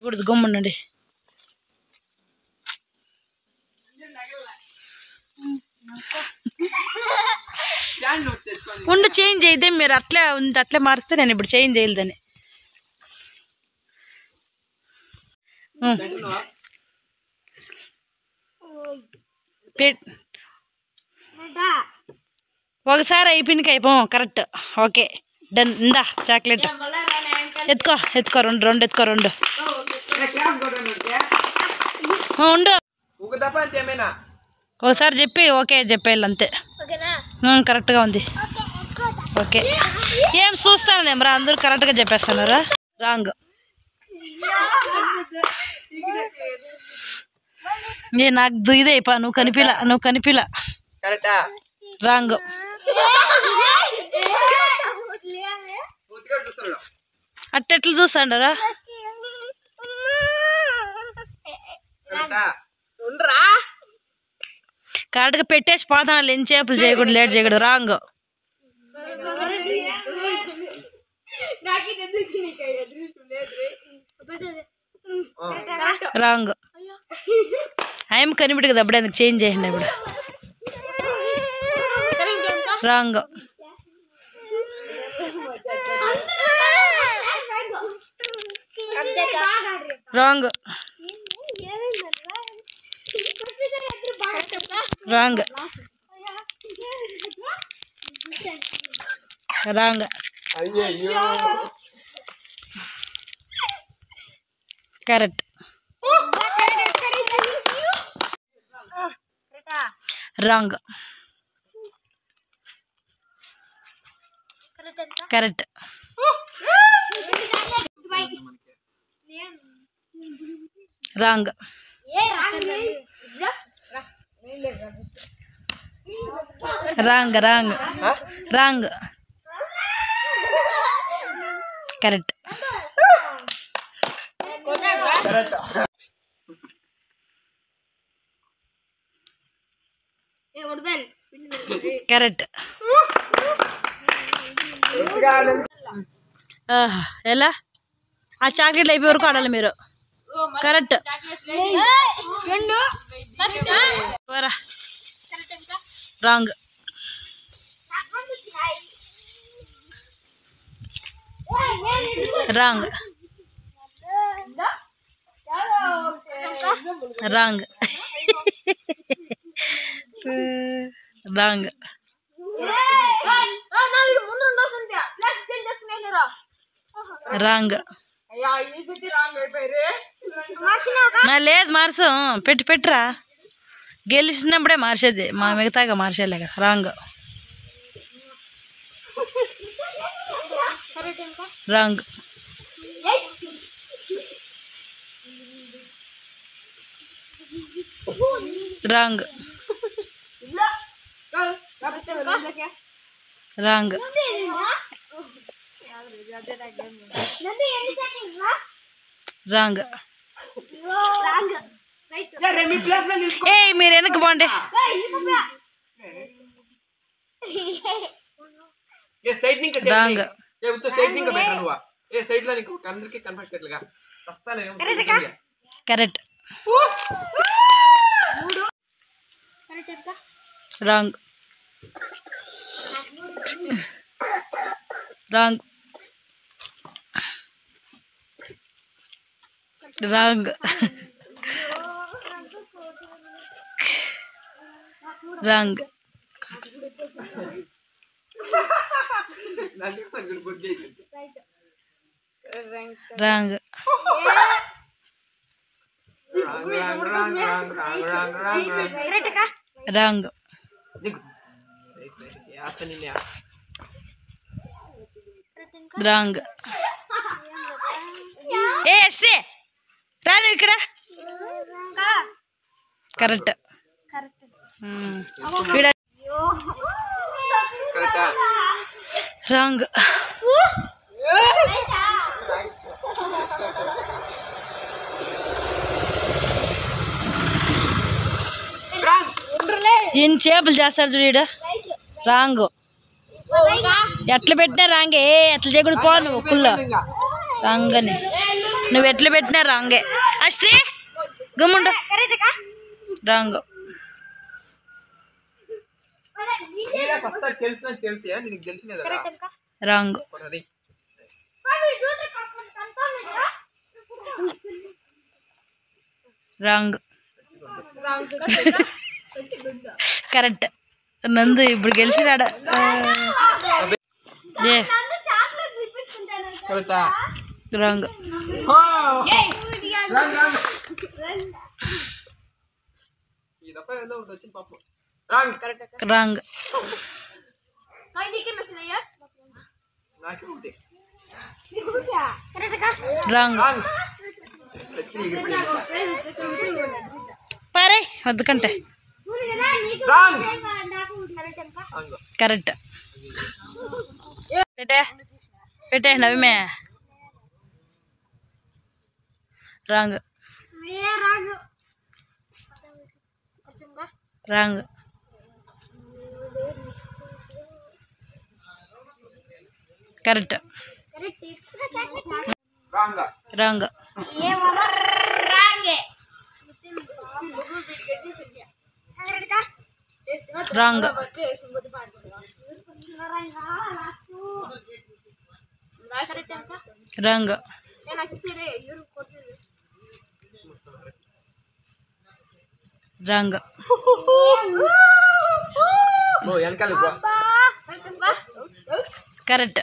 ఇప్పుడు గమ్ముండండి. ఉండు చేంజ్ అయితే మీరు అట్లే ఉంది అట్లే మారిస్తే నేను ఇప్పుడు చేంజ్ చేయలేదని. ఒకసారి అయిపోయినకి అయిపో కరెక్ట్. Okay done. ఇందా చాక్లెట్ ఎత్తుకో రెండు ఎత్తుకో రెండు ఉండు. ఒకసారి చెప్పి ఓకే చెప్పేయాలి అంతే. కరెక్ట్గా ఉంది. ఓకే ఏం చూస్తానేమరా అందరూ కరెక్ట్గా చెప్పేస్తున్నారా? రాంగ్. నాకు దుయిదే అయిపో. నువ్వు కనిపిలా రాంగ్. అట్టెట్లు చూస్తాండరా? కరెక్ట్గా పెట్టేసి పోతాను. ఎన్ని చేపలు చేయకూడదు, లేట్ చేయకూడదు. రాంగ్. రాంగ్. ఆయన కనిపెట్టు కదా అప్పుడే అందుకు చేంజ్ చేయండి. ఇప్పుడు wrong. Wrong. Wrong. Wrong. Correct. Wrong. Correct. Wrong. Wrong. Wrong. Wrong. Correct. Correct. ఎలా ఆ చాక్లెట్లు అయిపోయే వరకు ఆడాలి మీరు. Correct. Wrong. Wrong. Wrong. Wrong. Wrong. లేదు మార్చు. పెట్టురా. గెలిచినప్పుడే మార్చేది, మా మిగతాగా మార్చేలే కదా. Wrong. Wrong. Wrong. Wrong. Wrong. ఏ మీరు వెనక్కి పోండి. Wrong. Correct. Wrong. Wrong. Wrong. Wrong. Wrong. Wrong. Wrong. ఏ శ్రీ రాను ఇక్కడ. కరెక్ట్. రాంగ్. ఈయన చేపలు చేస్తారు చూడు. రాంగ్. ఎట్లా పెట్టినా రాంగే. ఎట్లా చేయకూడదు పో నువ్వు కుల్లో రాంగ్ అని. నువ్వు ఎట్లా పెట్టినా రాంగే. అశ్రీ గమ్ముండు. రాంగ్. రాంగ్. రాంగ్. కరెక్ట్. నందు ఇప్పుడు గెలిచినాడు. రాంగ్. రాంగ్. రాంగ్. పరే వద్దుకంటే. కరెక్ట్. పెట్టే పెట్టే నవ్వమే. Wrong. Wrong. Correct. Wrong. Wrong. Wrong. Wrong. Correct.